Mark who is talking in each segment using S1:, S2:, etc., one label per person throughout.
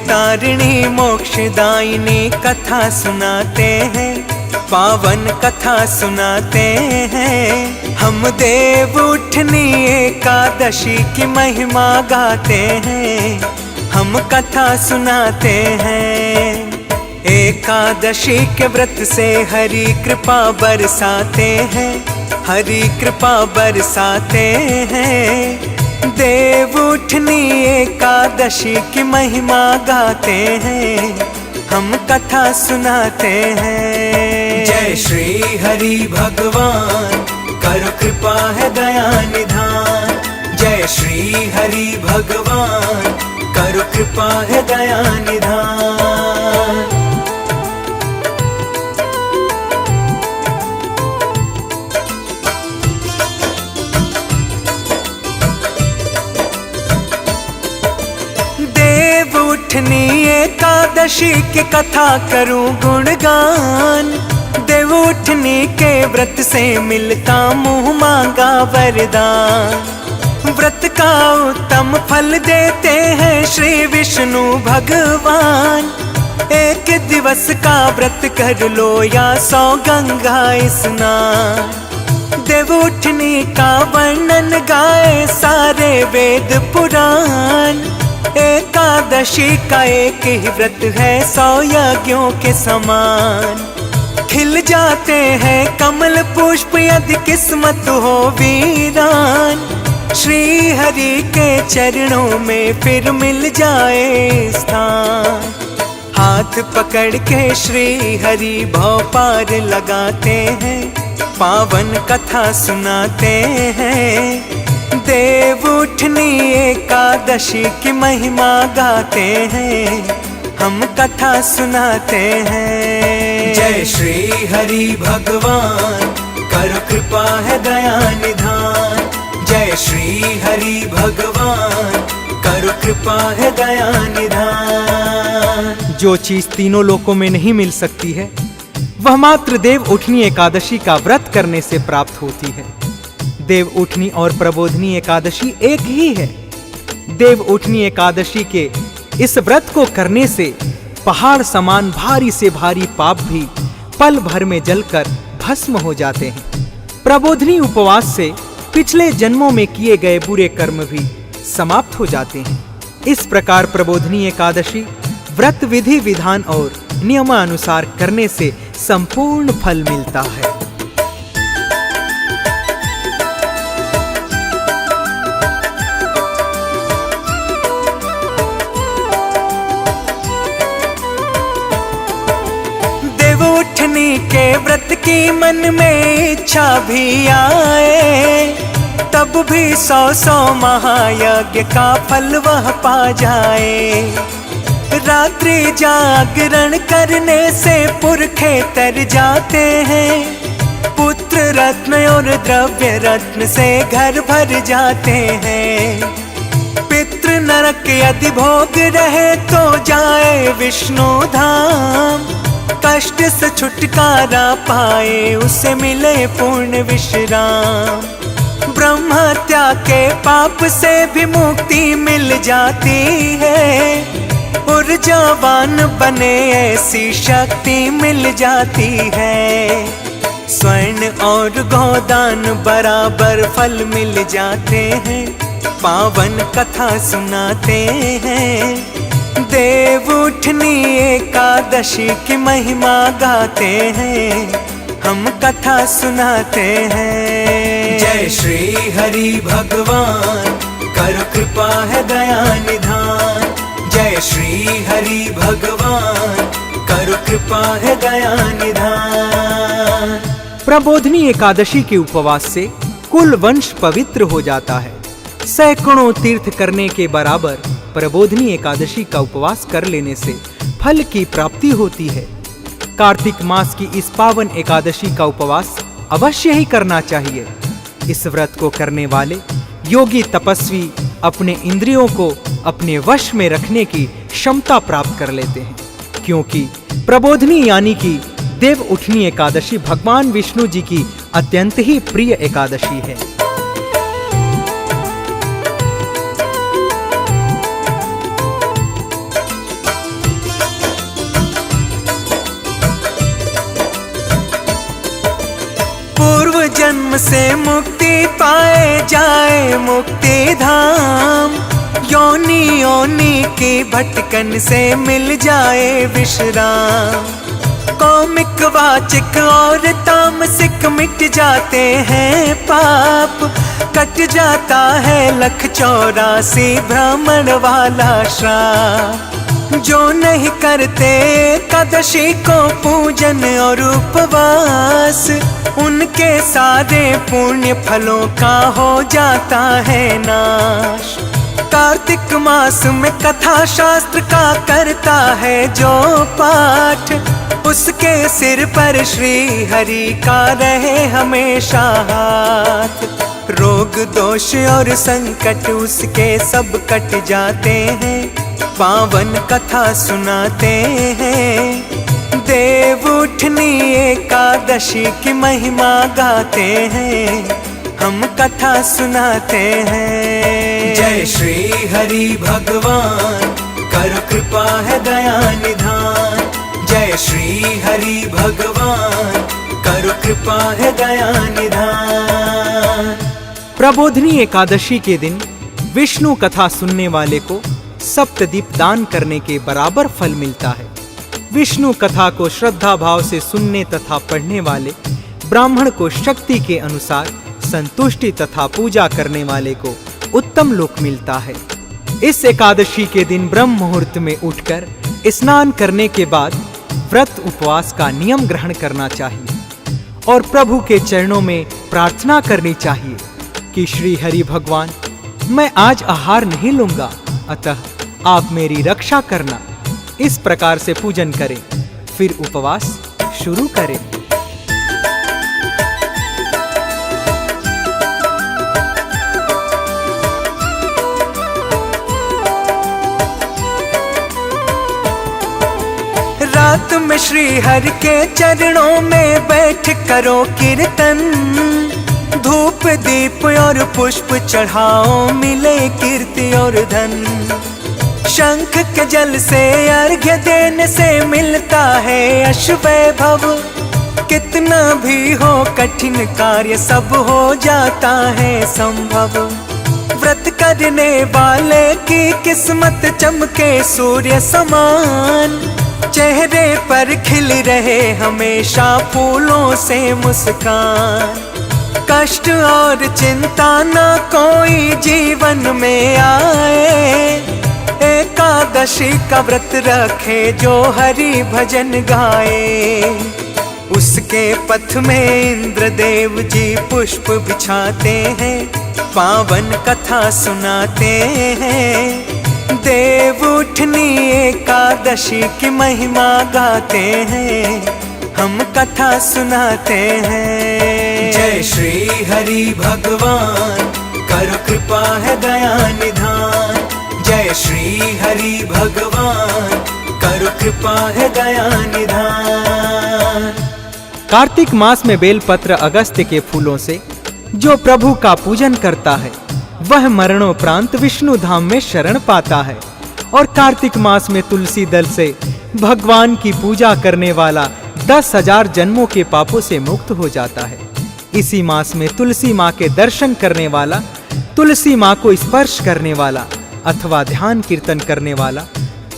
S1: तारिणी मोक्षदायिनी कथा सुनाते हैं, पावन कथा सुनाते हैं। हम देव उठनी एकादशी की महिमा गाते हैं, हम कथा सुनाते हैं। एकादशी के व्रत से हरि कृपा बरसाते हैं, हरि कृपा बरसाते हैं। देव उठनी एकादशी की महिमा गाते हैं, हम कथा सुनाते हैं। जय श्री हरि भगवान, करो कृपा है दया निधान। जय श्री हरि भगवान, करो कृपा है दया निधान। उठनी एकादशी की कथा करूं गुणगान। देव उठनी के व्रत से मिलता मुँह मांगा वरदान। व्रत का उत्तम फल देते हैं श्री विष्णु भगवान। एक दिवस का व्रत कर लो या 100 गंगा स्नान। देव उठनी का वर्णन गाए सारे वेद पुराण। एकादशी का एक ही व्रत है 100 यज्ञों के समान। खिल जाते हैं कमल पुष्प यदि किस्मत हो वीरान। श्री हरि के चरणों में फिर मिल जाए स्थान। हाथ पकड़ के श्री हरि भव पार लगाते हैं, पावन कथा सुनाते हैं। देव उठनी एकादशी की महिमा गाते हैं, हम कथा सुनाते हैं। जय श्री हरि भगवान, करो कृपा है दया निधान। जय श्री हरि भगवान, करो कृपा है दया निधान।
S2: जो चीज तीनों लोकों में नहीं मिल सकती है, वह मात्र देव उठनी एकादशी का व्रत करने से प्राप्त होती है। देव उठनी और प्रबोधनी एकादशी एक ही है। देव उठनी एकादशी के इस व्रत को करने से पहाड़ समान भारी से भारी पाप भी पल भर में जलकर भस्म हो जाते हैं। प्रबोधनी उपवास से पिछले जन्मों में किए गए बुरे कर्म भी समाप्त हो जाते हैं। इस प्रकार प्रबोधनी एकादशी व्रत विधि विधान और नियमानुसार करने से संपूर्ण फल मिलता है।
S1: उठनी के व्रत की मन में इच्छा भी आए, तब भी 100 महायज्ञ का फल वह पा जाए। रात्रि जागरण करने से पुरखे तर जाते हैं। पुत्र रत्न और द्रव्य रत्न से घर भर जाते हैं। पितृ नरक यदि भोग रहे तो जाए विष्णु धाम। कष्ट से छुटकारा पाए उसे मिले पूर्ण विश्राम। ब्रह्म हत्या के पाप से भी मुक्ति मिल जाती है। ऊर्जावान बने ऐसी शक्ति मिल जाती है। स्वर्ण और गोदान बराबर फल मिल जाते हैं, पावन कथा सुनाते हैं। देव उठनी एकादशी की महिमा गाते हैं, हम कथा सुनाते हैं। जय श्री हरि भगवान, करो कृपा है दया निधान। जय श्री हरि भगवान, करो कृपा है दया निधान।
S2: प्रबोधनी एकादशी के उपवास से कुल वंश पवित्र हो जाता है। सैकड़ों तीर्थ करने के बराबर प्रबोधनी एकादशी का उपवास कर लेने से फल की प्राप्ति होती है। कार्तिक मास की इस पावन एकादशी का उपवास अवश्य ही करना चाहिए। इस व्रत को करने वाले योगी तपस्वी अपने इंद्रियों को अपने वश में रखने की क्षमता प्राप्त कर लेते हैं, क्योंकि प्रबोधनी यानी कि देव उठनी एकादशी भगवान विष्णु जी की अत्यंत ही प्रिय एकादशी है।
S1: भी पाए जाए मुक्ति धाम, योनि योनि की भटकन से मिल जाए विश्राम। कौमिक वाचिक और तामसिक मिट जाते हैं पाप, कट जाता है 1,84 भ्रमण वाला श्राप। जो नहीं करते एकादशी को पूजन और उपवास, उनके सारे पुण्य फलों का हो जाता है नाश। कार्तिक मास में कथा शास्त्र का करता है जो पाठ, उसके सिर पर श्री हरि का रहे हमेशा हाथ। रोग दोष और संकट उसके सब कट जाते हैं, पावन कथा सुनाते हैं। देव उठनी एकादशी की महिमा गाते हैं, हम कथा सुनाते हैं। जय श्री हरि भगवान, करो कृपा है दया निधान। जय श्री हरि भगवान, करो कृपा है दया निधान।
S2: प्रबोधिनी एकादशी के दिन विष्णु कथा सुनने वाले को सप्तदीप दान करने के बराबर फल मिलता है। विष्णु कथा को श्रद्धा भाव से सुनने तथा पढ़ने वाले ब्राह्मण को शक्ति के अनुसार संतुष्टि तथा पूजा करने वाले को उत्तम लोक मिलता है। इस एकादशी के दिन ब्रह्म मुहूर्त में उठकर स्नान करने के बाद व्रत उपवास का नियम ग्रहण करना चाहिए और प्रभु के चरणों में प्रार्थना करनी चाहिए कि श्री हरि भगवान, मैं आज आहार नहीं लूंगा, अतः आप मेरी रक्षा करना। इस प्रकार से पूजन करें, फिर उपवास शुरू करें।
S1: रात में श्री हरि के चरणों में बैठ करो कीर्तन, धूप दीप और पुष्प चढ़ाओ, मिले कीर्ति और धन। शंख के जल से अर्घ्य देने से मिलता है यश वैभव, कितना भी हो कठिन कार्य सब हो जाता है संभव। व्रत करने वाले की किस्मत चमके सूर्य समान, चेहरे पर खिल रहे हमेशा फूलों से मुस्कान। कष्ट और चिंता न कोई जीवन में आए, एकादशी का व्रत रखे जो हरि भजन गाए। उसके पथ में इंद्रदेव जी पुष्प बिछाते हैं, पावन कथा सुनाते हैं। देव उठनी एकादशी की महिमा गाते हैं, हम कथा सुनाते हैं। जय श्री हरि भगवान, करो कृपा है दया निधान। जय श्री हरि भगवान, करो कृपा है दया निधान।
S2: कार्तिक मास में बेलपत्र अगस्त्य के फूलों से जो प्रभु का पूजन करता है, वह मरणोपरांत विष्णु धाम में शरण पाता है। और कार्तिक मास में तुलसी दल से भगवान की पूजा करने वाला 10,000 जन्मों के पापों से मुक्त हो जाता है। इसी मास में तुलसी माँ के दर्शन करने वाला, तुलसी माँ को स्पर्श करने वाला अथवा ध्यान कीर्तन करने वाला,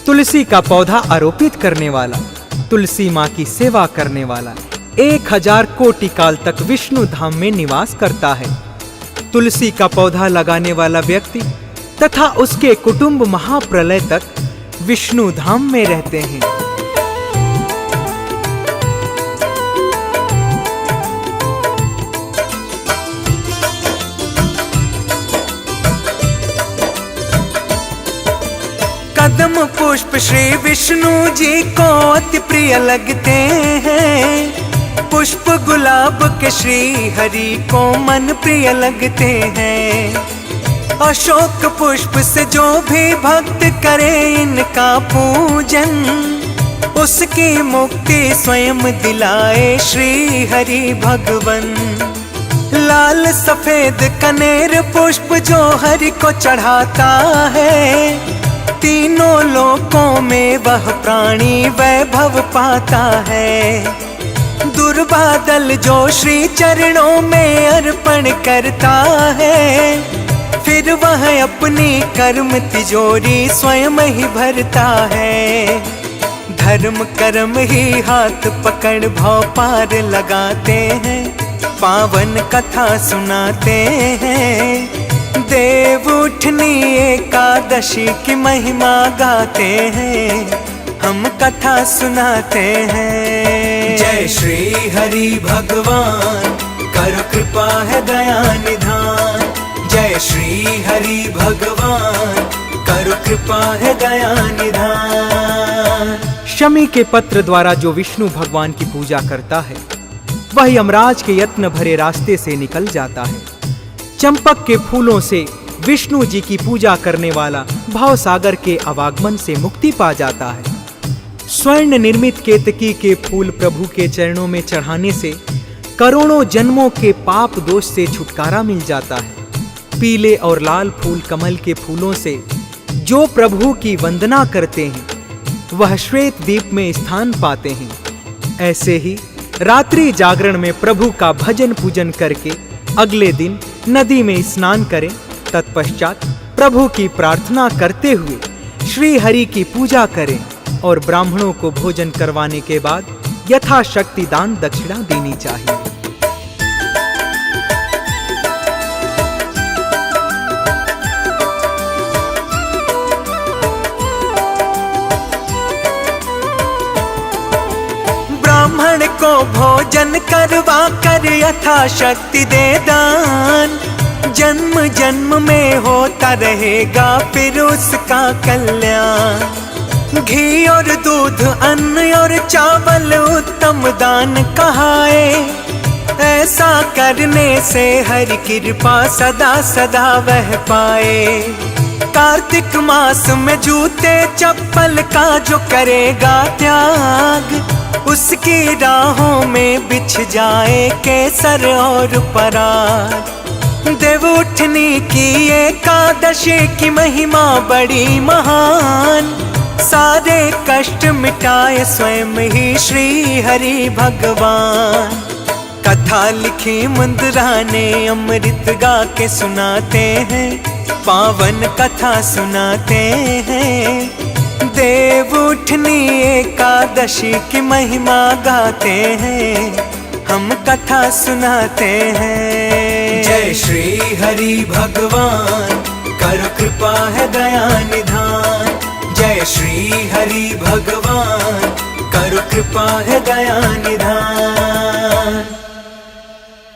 S2: तुलसी का पौधा आरोपित करने वाला, तुलसी माँ की सेवा करने वाला 1000 कोटि काल तक विष्णु धाम में निवास करता है। तुलसी का पौधा लगाने वाला व्यक्ति तथा उसके कुटुंब महाप्रलय तक विष्णु धाम में रहते हैं।
S1: कदम पुष्प श्री विष्णु जी को अति प्रिय लगते हैं, पुष्प गुलाब के श्री हरि को मन प्रिय लगते हैं। अशोक पुष्प से जो भी भक्त करे इनका पूजन, उसकी मुक्ति स्वयं दिलाए श्री हरि भगवन। लाल सफेद कनेर पुष्प जो हरि को चढ़ाता है, तीनों लोकों में वह प्राणी वैभव पाता है। दुर्बादल जो श्री चरणों में अर्पण करता है, फिर वह अपनी कर्म तिजोरी स्वयं ही भरता है। धर्म कर्म ही हाथ पकड़ भव पार लगाते हैं, पावन कथा सुनाते हैं। देव उठनी एकादशी की महिमा गाते हैं, हम कथा सुनाते हैं। जय श्री हरि भगवान, करो कृपा है दया निधान। जय श्री हरि भगवान, करो कृपा है दया निधान।
S2: शमी के पत्र द्वारा जो विष्णु भगवान की पूजा करता है, वह यमराज के यत्न भरे रास्ते से निकल जाता है। चंपक के फूलों से विष्णु जी की पूजा करने वाला भाव सागर के आवागमन से मुक्ति पा जाता है। स्वर्ण निर्मित केतकी के फूल प्रभु के चरणों में चढ़ाने से करोड़ों जन्मों के पाप दोष से छुटकारा मिल जाता है। पीले और लाल फूल कमल के फूलों से जो प्रभु की वंदना करते हैं, वह श्वेत दीप में स्थान पाते हैं। ऐसे ही रात्रि जागरण में प्रभु का भजन पूजन करके अगले दिन नदी में स्नान करें। तत्पश्चात प्रभु की प्रार्थना करते हुए श्री हरि की पूजा करें और ब्राह्मणों को भोजन करवाने के बाद यथाशक्ति दान दक्षिणा देनी चाहिए।
S1: ब्राह्मण को भोजन करवा कर यथाशक्ति दे दान, जन्म जन्म में होता रहेगा फिर उसका कल्याण। घी और दूध, अन्न और चावल उत्तम दान कहाए, ऐसा करने से हरि कृपा सदा सदा वह पाए। कार्तिक मास में जूते चप्पल का जो करेगा त्याग, उसकी राहों में बिछ जाए केसर और पराग। देव उठनी की एकादशी की महिमा बड़ी महान, सारे कष्ट मिटाए स्वयं ही श्री हरि भगवान। कथा लिखी मुंदरा ने अमृत गा के सुनाते हैं, पावन कथा सुनाते हैं। देव उठनी एकादशी की महिमा गाते हैं, हम कथा सुनाते हैं। जय श्री हरि भगवान, करो कृपा है दया निधान। जय श्री हरि भगवान, करो कृपा है दया निधान।